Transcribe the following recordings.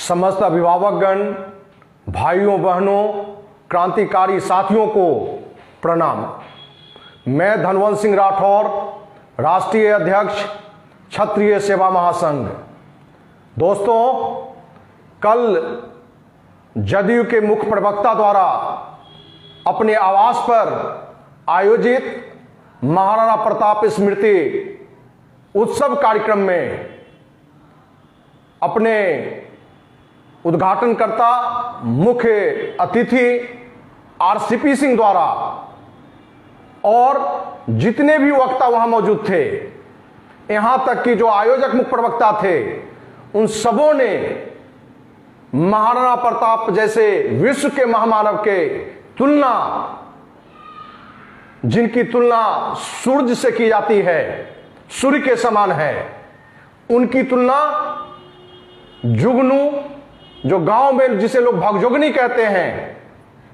समस्त अभिभावकगण, भाइयों बहनों, क्रांतिकारी साथियों को प्रणाम। मैं धनवंत सिंह राठौर, राष्ट्रीय अध्यक्ष क्षत्रिय सेवा महासंघ। दोस्तों, कल जदयू के मुख्य प्रवक्ता द्वारा अपने आवास पर आयोजित महाराणा प्रताप स्मृति उत्सव कार्यक्रम में अपने उद्घाटनकर्ता मुख्य अतिथि आरसीपी सिंह द्वारा और जितने भी वक्ता वहां मौजूद थे, यहां तक कि जो आयोजक मुख्य प्रवक्ता थे, उन सबों ने महाराणा प्रताप जैसे विश्व के महामानव के तुलना, जिनकी तुलना सूर्य से की जाती है, सूर्य के समान है, उनकी तुलना जुगनू, जो गांव में जिसे लोग भगजोगनी कहते हैं,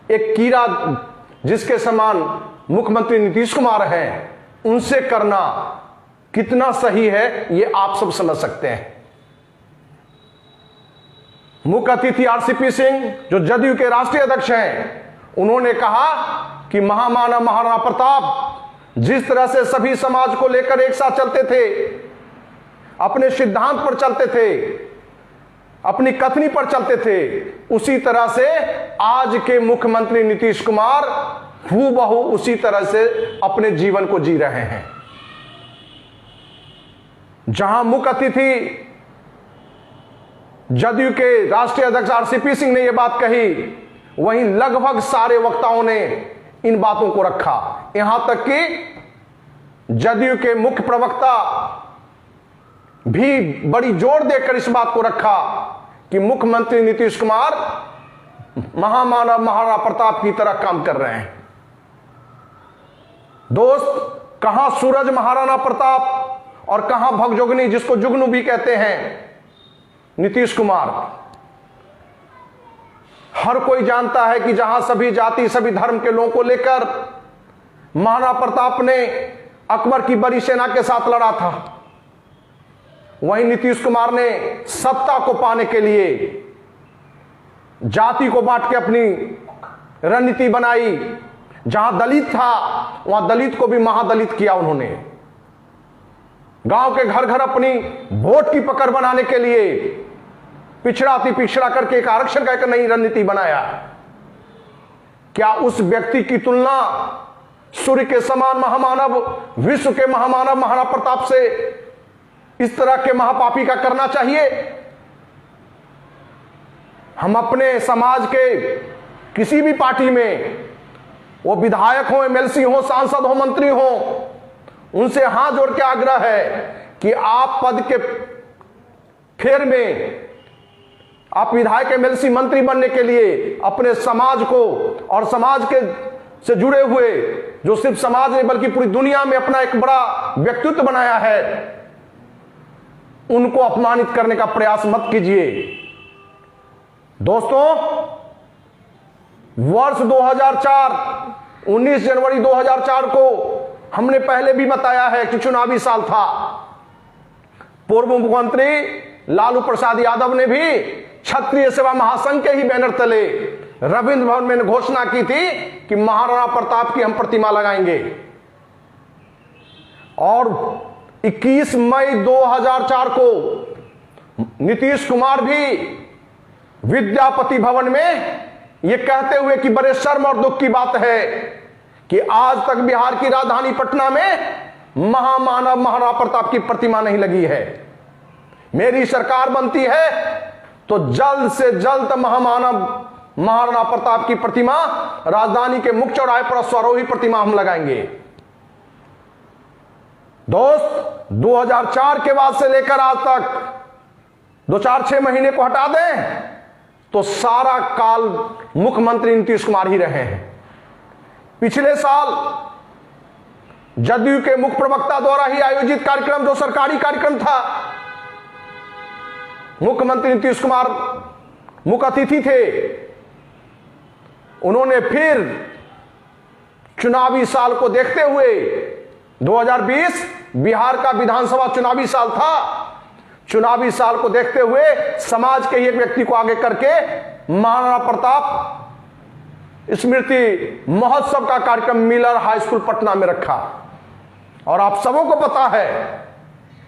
एक कीड़ा जिसके समान मुख्यमंत्री नीतीश कुमार हैं, उनसे करना कितना सही है ये आप सब समझ सकते हैं। मुख्य अतिथि आरसीपी सिंह, जो जदयू के राष्ट्रीय अध्यक्ष हैं, उन्होंने कहा कि महामानव महाराणा प्रताप जिस तरह से सभी समाज को लेकर एक साथ चलते थे, अपने सिद्धांत पर चलते थे, अपनी कथनी पर चलते थे, उसी तरह से आज के मुख्यमंत्री नीतीश कुमार हूबहू उसी तरह से अपने जीवन को जी रहे हैं। जहां मुख्य अतिथि जदयू के राष्ट्रीय अध्यक्ष आरसीपी सिंह ने यह बात कही, वहीं लगभग सारे वक्ताओं ने इन बातों को रखा। यहां तक कि जदयू के मुख्य प्रवक्ता भी बड़ी जोर देकर इस बात को रखा कि मुख्यमंत्री नीतीश कुमार महामानव महाराणा प्रताप की तरह काम कर रहे हैं। दोस्त, कहां सूरज महाराणा प्रताप और कहां भगजोगनी, जिसको जुगनू भी कहते हैं, नीतीश कुमार। हर कोई जानता है कि जहां सभी जाति सभी धर्म के लोगों को लेकर महाराणा प्रताप ने अकबर की बड़ी सेना के साथ लड़ा था, वहीं नीतीश कुमार ने सत्ता को पाने के लिए जाति को बांट के अपनी रणनीति बनाई। जहां दलित था वहां दलित को भी महादलित किया उन्होंने। गांव के घर घर अपनी वोट की पकड़ बनाने के लिए पिछड़ा अति पिछड़ा करके एक आरक्षण का एक नई रणनीति बनाया। क्या उस व्यक्ति की तुलना सूर्य के समान महामानव, विश्व के महामानव महाराणा प्रताप से इस तरह के महापापी का करना चाहिए? हम अपने समाज के किसी भी पार्टी में, वो विधायक हो, एमएलसी हो, सांसद हो, मंत्री हो, उनसे हाथ जोड़ के आग्रह है कि आप पद के फेर में, आप विधायक, एमएलसी, मंत्री बनने के लिए अपने समाज को और समाज के से जुड़े हुए, जो सिर्फ समाज नहीं बल्कि पूरी दुनिया में अपना एक बड़ा व्यक्तित्व बनाया है, उनको अपमानित करने का प्रयास मत कीजिए। दोस्तों, वर्ष 2004 19 जनवरी 2004 को हमने पहले भी बताया है कि चुनावी साल था। पूर्व मुख्यमंत्री लालू प्रसाद यादव ने भी क्षत्रिय सेवा महासंघ के ही बैनर तले रविंद्र भवन में घोषणा की थी कि महाराणा प्रताप की हम प्रतिमा लगाएंगे। और 21 मई 2004 को नीतीश कुमार भी विद्यापति भवन में यह कहते हुए कि बड़े शर्म और दुख की बात है कि आज तक बिहार की राजधानी पटना में महामानव महाराणा प्रताप की प्रतिमा नहीं लगी है। मेरी सरकार बनती है तो जल्द से जल्द महामानव महाराणा प्रताप की प्रतिमा राजधानी के मुख्य चौराहे पर स्वरोही प्रतिमा हम लगाएंगे। दोस्त, 2004 के बाद से लेकर आज तक 2-4-6 महीने को हटा दें तो सारा काल मुख्यमंत्री नीतीश कुमार ही रहे हैं। पिछले साल जदयू के मुख्य प्रवक्ता द्वारा ही आयोजित कार्यक्रम, जो सरकारी कार्यक्रम था, मुख्यमंत्री नीतीश कुमार मुख्य अतिथि थे। उन्होंने फिर चुनावी साल को देखते हुए 2020 बिहार का विधानसभा चुनावी साल था, चुनावी साल को देखते हुए समाज के ही एक व्यक्ति को आगे करके महाराणा प्रताप स्मृति महोत्सव का कार्यक्रम मिलर हाई स्कूल पटना में रखा। और आप सबों को पता है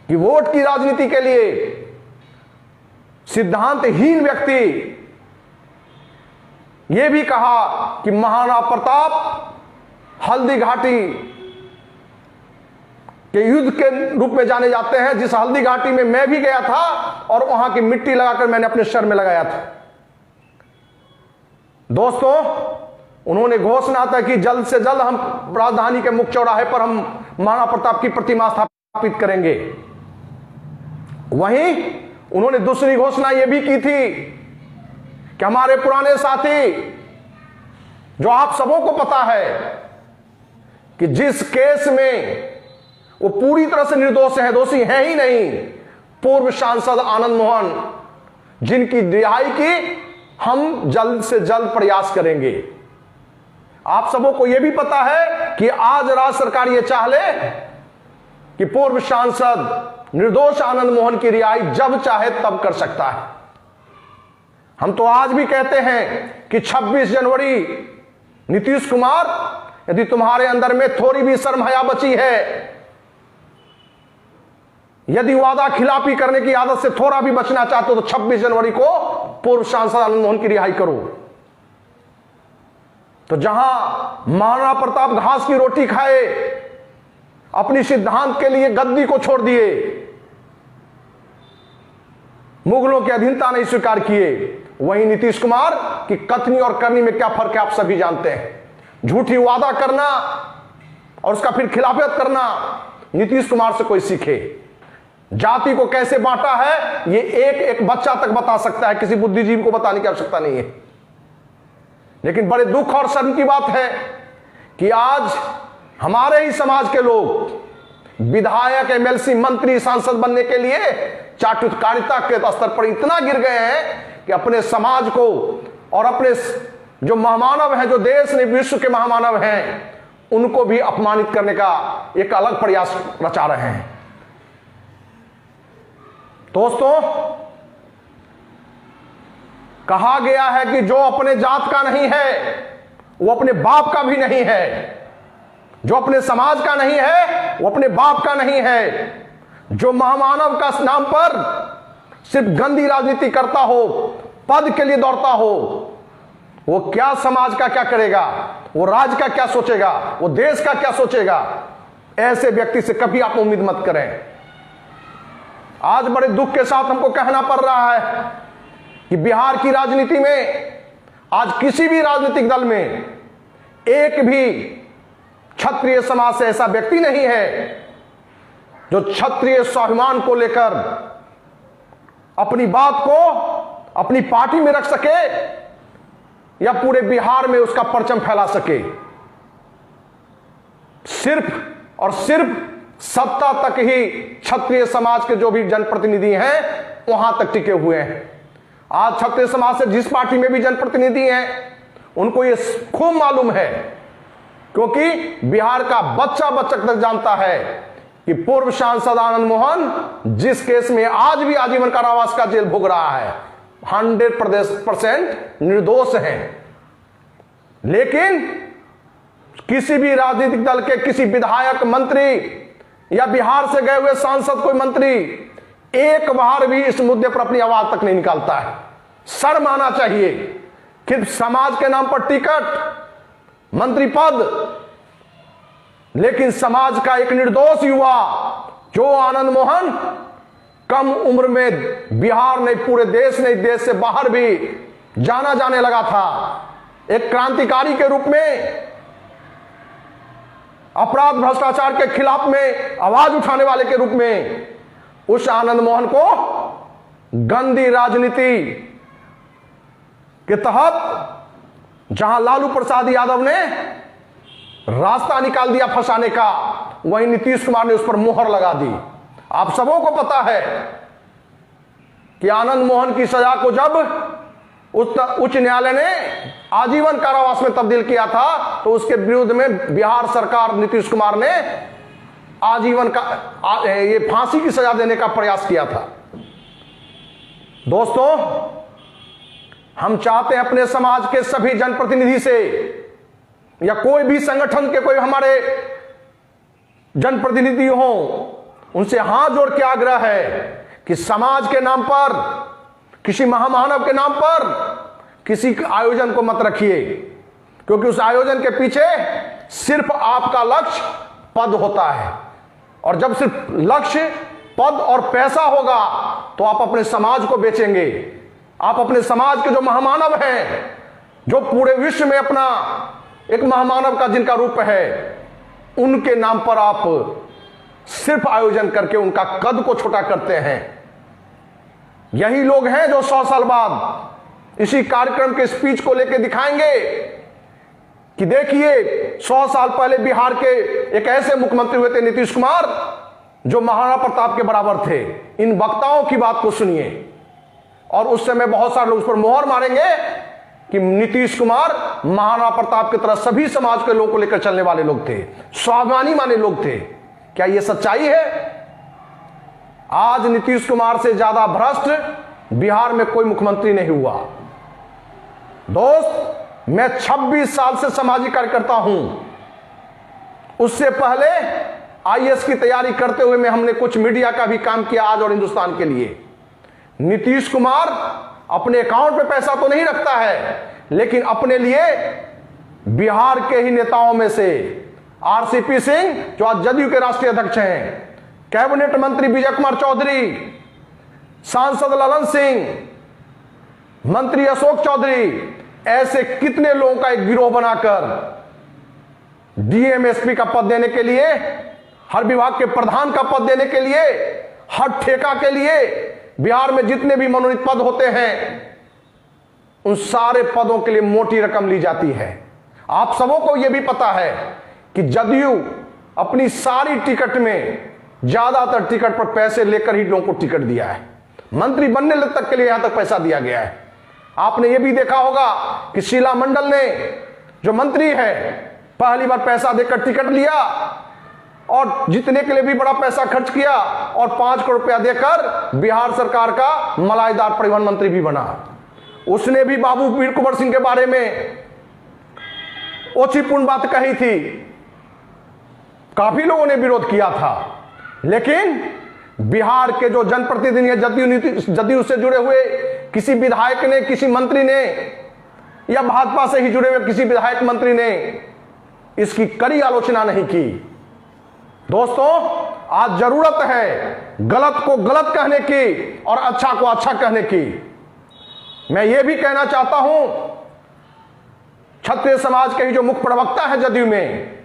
कि वोट की राजनीति के लिए सिद्धांतहीन व्यक्ति यह भी कहा कि महाराणा प्रताप हल्दी घाटी के युद्ध के रूप में जाने जाते हैं, जिस हल्दी घाटी में मैं भी गया था और वहां की मिट्टी लगाकर मैंने अपने सर में लगाया था। दोस्तों, उन्होंने घोषणा था कि जल्द से जल्द हम राजधानी के मुख्य चौराहे पर हम महाराणा प्रताप की प्रतिमा स्थापित करेंगे। वहीं उन्होंने दूसरी घोषणा यह भी की थी कि हमारे पुराने साथी, जो आप सबों को पता है कि जिस केस में वो पूरी तरह से निर्दोष है, दोषी है ही नहीं, पूर्व सांसद आनंद मोहन, जिनकी रिहाई की हम जल्द से जल्द प्रयास करेंगे। आप सबों को यह भी पता है कि आज राज्य सरकार यह चाह ले कि पूर्व सांसद निर्दोष आनंद मोहन की रिहाई जब चाहे तब कर सकता है। हम तो आज भी कहते हैं कि 26 जनवरी नीतीश कुमार, यदि तुम्हारे अंदर में थोड़ी भी शर्म हया बची है, यदि वादा खिलाफी करने की आदत से थोड़ा भी बचना चाहते हो, तो 26 जनवरी को पूर्व सांसद आनंद मोहन की रिहाई करो। तो जहां महाराणा प्रताप घास की रोटी खाए, अपनी सिद्धांत के लिए गद्दी को छोड़ दिए, मुगलों की अधीनता नहीं स्वीकार किए, वहीं नीतीश कुमार की कथनी और करनी में क्या फर्क है आप सभी जानते हैं। झूठी वादा करना और उसका फिर खिलाफत करना नीतीश कुमार से कोई सीखे। जाति को कैसे बांटा है ये एक एक बच्चा तक बता सकता है, किसी बुद्धिजीवी को बताने की आवश्यकता नहीं है। लेकिन बड़े दुख और शर्म की बात है कि आज हमारे ही समाज के लोग विधायक, एमएलसी, मंत्री, सांसद बनने के लिए चाटुकारिता के स्तर पर इतना गिर गए हैं कि अपने समाज को और अपने जो महामानव हैं, जो देश ने विश्व के महामानव हैं, उनको भी अपमानित करने का एक अलग प्रयास रचा रहे हैं। दोस्तों, कहा गया है कि जो अपने जात का नहीं है वो अपने बाप का भी नहीं है, जो अपने समाज का नहीं है वो अपने बाप का नहीं है, जो महामानव का नाम पर सिर्फ गंदी राजनीति करता हो, पद के लिए दौड़ता हो, वो क्या समाज का क्या करेगा, वो राज्य का क्या सोचेगा, वो देश का क्या सोचेगा। ऐसे व्यक्ति से कभी आप उम्मीद मत करें। आज बड़े दुख के साथ हमको कहना पड़ रहा है कि बिहार की राजनीति में आज किसी भी राजनीतिक दल में एक भी क्षत्रिय समाज से ऐसा व्यक्ति नहीं है जो क्षत्रिय स्वाभिमान को लेकर अपनी बात को अपनी पार्टी में रख सके या पूरे बिहार में उसका परचम फैला सके। सिर्फ और सिर्फ सत्ता तक ही क्षत्रिय समाज के जो भी जनप्रतिनिधि हैं वहां तक टिके हुए हैं। आज क्षत्रिय समाज से जिस पार्टी में भी जनप्रतिनिधि हैं उनको ये खूब मालूम है, क्योंकि बिहार का बच्चा बच्चा तक जानता है कि पूर्व सांसद आनंद मोहन जिस केस में आज भी आजीवन कारावास का जेल भोग रहा है 100% निर्दोष हैं। लेकिन किसी भी राजनीतिक दल के किसी विधायक, मंत्री या बिहार से गए हुए सांसद कोई मंत्री एक बार भी इस मुद्दे पर अपनी आवाज तक नहीं निकालता है। शर्म आना चाहिए कि समाज के नाम पर टिकट, मंत्री पद, लेकिन समाज का एक निर्दोष युवा जो आनंद मोहन कम उम्र में बिहार नहीं पूरे देश नहीं देश से बाहर भी जाना जाने लगा था, एक क्रांतिकारी के रूप में अपराध भ्रष्टाचार के खिलाफ में आवाज उठाने वाले के रूप में, उस आनंद मोहन को गंदी राजनीति के तहत जहां लालू प्रसाद यादव ने रास्ता निकाल दिया फंसाने का, वहीं नीतीश कुमार ने उस पर मुहर लगा दी। आप सबों को पता है कि आनंद मोहन की सजा को जब उच्च न्यायालय ने आजीवन कारावास में तब्दील किया था तो उसके विरुद्ध में बिहार सरकार नीतीश कुमार ने आजीवन का ये फांसी की सजा देने का प्रयास किया था। दोस्तों, हम चाहते हैं अपने समाज के सभी जनप्रतिनिधि से या कोई भी संगठन के कोई हमारे जनप्रतिनिधि हो, उनसे हाथ जोड़ के आग्रह है कि समाज के नाम पर, किसी महामानव के नाम पर किसी आयोजन को मत रखिए, क्योंकि उस आयोजन के पीछे सिर्फ आपका लक्ष्य पद होता है। और जब सिर्फ लक्ष्य पद और पैसा होगा तो आप अपने समाज को बेचेंगे। आप अपने समाज के जो महामानव हैं, जो पूरे विश्व में अपना एक महामानव का जिनका रूप है, उनके नाम पर आप सिर्फ आयोजन करके उनका कद को छोटा करते हैं। यही लोग हैं जो 100 साल बाद इसी कार्यक्रम के स्पीच को लेकर दिखाएंगे कि देखिए 100 साल पहले बिहार के एक ऐसे मुख्यमंत्री हुए थे नीतीश कुमार, जो महाराणा प्रताप के बराबर थे। इन वक्ताओं की बात को सुनिए और उस समय बहुत सारे लोग उस पर मोहर मारेंगे कि नीतीश कुमार महाराणा प्रताप की तरह सभी समाज के लोगों को लेकर चलने वाले लोग थे, स्वाभिमानी माने लोग थे। क्या यह सच्चाई है? आज नीतीश कुमार से ज्यादा भ्रष्ट बिहार में कोई मुख्यमंत्री नहीं हुआ। दोस्त, मैं 26 साल से सामाजिक कार्यकर्ता हूं। उससे पहले आईएएस की तैयारी करते हुए में हमने कुछ मीडिया का भी काम किया आज और हिंदुस्तान के लिए। नीतीश कुमार अपने अकाउंट में पैसा तो नहीं रखता है, लेकिन अपने लिए बिहार के ही नेताओं में से आरसीपी सिंह, जो आज जदयू के राष्ट्रीय अध्यक्ष हैं, कैबिनेट मंत्री विजय कुमार चौधरी, सांसद ललन सिंह, मंत्री अशोक चौधरी, ऐसे कितने लोगों का एक गिरोह बनाकर डीएमएसपी का पद देने के लिए, हर विभाग के प्रधान का पद देने के लिए, हर ठेका के लिए, बिहार में जितने भी मनोनीत पद होते हैं उन सारे पदों के लिए मोटी रकम ली जाती है। आप सबों को यह भी पता है कि जदयू अपनी सारी टिकट में ज्यादातर टिकट पर पैसे लेकर ही लोगों को टिकट दिया है। मंत्री बनने तक के लिए यहां तक पैसा दिया गया है। आपने यह भी देखा होगा कि शीला मंडल ने, जो मंत्री है, पहली बार पैसा देकर टिकट लिया और जीतने के लिए भी बड़ा पैसा खर्च किया और 5 करोड़ रुपया देकर बिहार सरकार का मलाईदार परिवहन मंत्री भी बना। उसने भी बाबू वीर कुंवर सिंह के बारे में ओछीपूर्ण बात कही थी, काफी लोगों ने विरोध किया था, लेकिन बिहार के जो जनप्रतिनिधि हैं, जदयू से जुड़े हुए किसी विधायक ने, किसी मंत्री ने, या भाजपा से ही जुड़े हुए किसी विधायक मंत्री ने इसकी कड़ी आलोचना नहीं की। दोस्तों, आज जरूरत है गलत को गलत कहने की और अच्छा को अच्छा कहने की। मैं यह भी कहना चाहता हूं, क्षत्रिय समाज के ही जो मुख्य प्रवक्ता है जदयू में,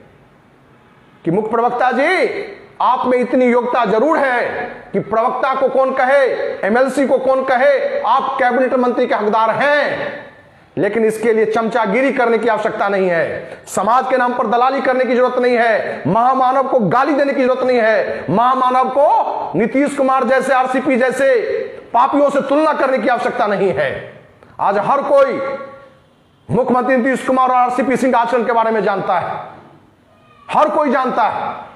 कि मुख्य प्रवक्ता जी, आप में इतनी योग्यता जरूर है कि प्रवक्ता को कौन कहे, एमएलसी को कौन कहे, आप कैबिनेट मंत्री के हकदार हैं, लेकिन इसके लिए चमचागिरी करने की आवश्यकता नहीं है। समाज के नाम पर दलाली करने की जरूरत नहीं है। महामानव को गाली देने की जरूरत नहीं है। महामानव को नीतीश कुमार जैसे, आरसीपी जैसे पापियों से तुलना करने की आवश्यकता नहीं है। आज हर कोई मुख्यमंत्री नीतीश कुमार और आरसीपी सिंह आचरण के बारे में जानता है, हर कोई जानता है।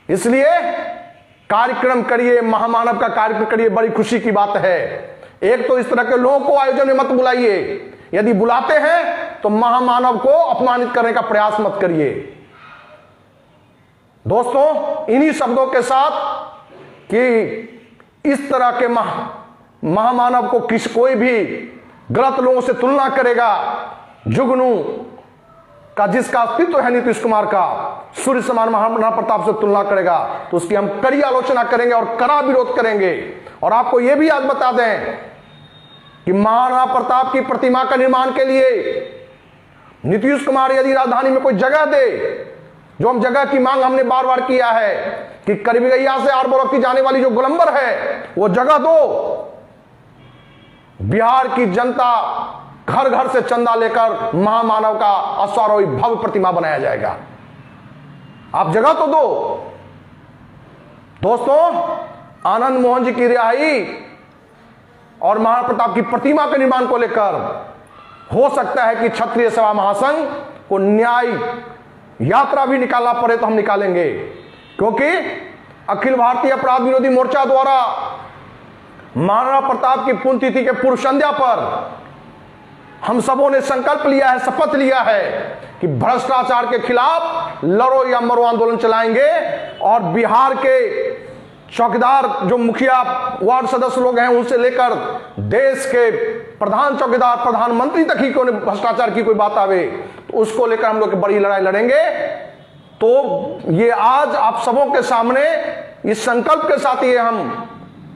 इसलिए कार्यक्रम करिए, महामानव का कार्यक्रम करिए, बड़ी खुशी की बात है। एक तो इस तरह के लोगों को आयोजन में मत बुलाइए, यदि बुलाते हैं तो महामानव को अपमानित करने का प्रयास मत करिए। दोस्तों, इन्हीं शब्दों के साथ कि इस तरह के महामानव को कोई भी गलत लोगों से तुलना करेगा, जुगनू का जिसका अस्तित्व है नीतीश कुमार का, सूर्य समान महाराणा प्रताप से तुलना करेगा, तो उसकी हम कड़ी आलोचना करेंगे और कड़ा विरोध करेंगे। और आपको यह भी याद बता दें कि महाराणा प्रताप की प्रतिमा का निर्माण के लिए नीतीश कुमार यदि राजधानी में कोई जगह दे, जो हम जगह की मांग हमने बार बार किया है कि करबिगैया से आर ब्लॉक की जाने वाली जो गोलंबर है, वो जगह दो, बिहार की जनता घर घर से चंदा लेकर महामानव का अश्वारोही भव्य प्रतिमा बनाया जाएगा। आप जगह तो दो। दोस्तों, आनंद मोहन जी की रिहाई और महाराणा प्रताप की प्रतिमा के निर्माण को लेकर हो सकता है कि क्षत्रिय सेवा महासंघ को न्याय यात्रा भी निकालना पड़े तो हम निकालेंगे, क्योंकि अखिल भारतीय अपराध विरोधी मोर्चा द्वारा महाराणा प्रताप की पुण्यतिथि के पूर्व संध्या पर हम सबों ने संकल्प लिया है, शपथ लिया है कि भ्रष्टाचार के खिलाफ लड़ो या मरो आंदोलन चलाएंगे। और बिहार के चौकीदार, जो मुखिया, वार्ड सदस्य लोग हैं, उनसे लेकर देश के प्रधान चौकीदार, प्रधानमंत्री तक ही कोई भ्रष्टाचार की कोई बात आवे तो उसको लेकर हम लोग बड़ी लड़ाई लड़ेंगे। तो ये आज आप सबों के सामने इस संकल्प के साथ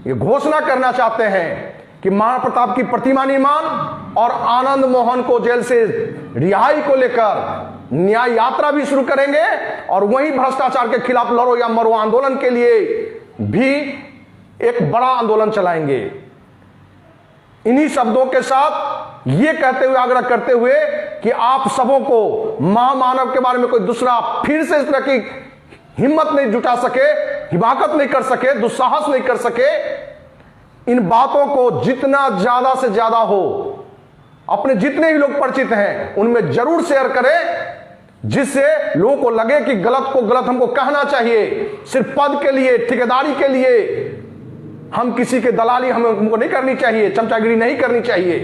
ये घोषणा करना चाहते हैं कि महाराणा प्रताप की प्रतिमा निर्माण और आनंद मोहन को जेल से रिहाई को लेकर न्याय यात्रा भी शुरू करेंगे और वहीं भ्रष्टाचार के खिलाफ लड़ो या मरो आंदोलन के लिए भी एक बड़ा आंदोलन चलाएंगे। इन्हीं शब्दों के साथ ये कहते हुए, आग्रह करते हुए कि आप सबों को महामानव के बारे में कोई दूसरा फिर से इस तरह की हिम्मत नहीं जुटा सके, हिमाकत नहीं कर सके, दुस्साहस नहीं कर सके, इन बातों को जितना ज्यादा से ज्यादा हो अपने जितने भी लोग परिचित हैं उनमें जरूर शेयर करें, जिससे लोगों को लगे कि गलत को गलत हमको कहना चाहिए। सिर्फ पद के लिए, ठेकेदारी के लिए हम किसी के दलाली हमको नहीं करनी चाहिए, चमचागिरी नहीं करनी चाहिए।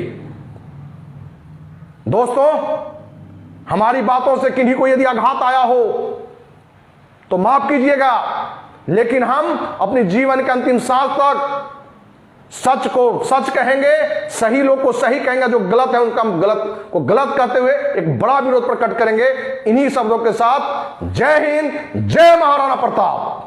दोस्तों, हमारी बातों से किन्हीं को यदि आघात आया हो तो माफ कीजिएगा, लेकिन हम अपने जीवन के अंतिम सांस तक सच को सच कहेंगे, सही लोग को सही कहेंगे, जो गलत है उनका हम गलत को गलत कहते हुए एक बड़ा विरोध प्रकट करेंगे। इन्हीं शब्दों के साथ जय हिंद, जय महाराणा प्रताप।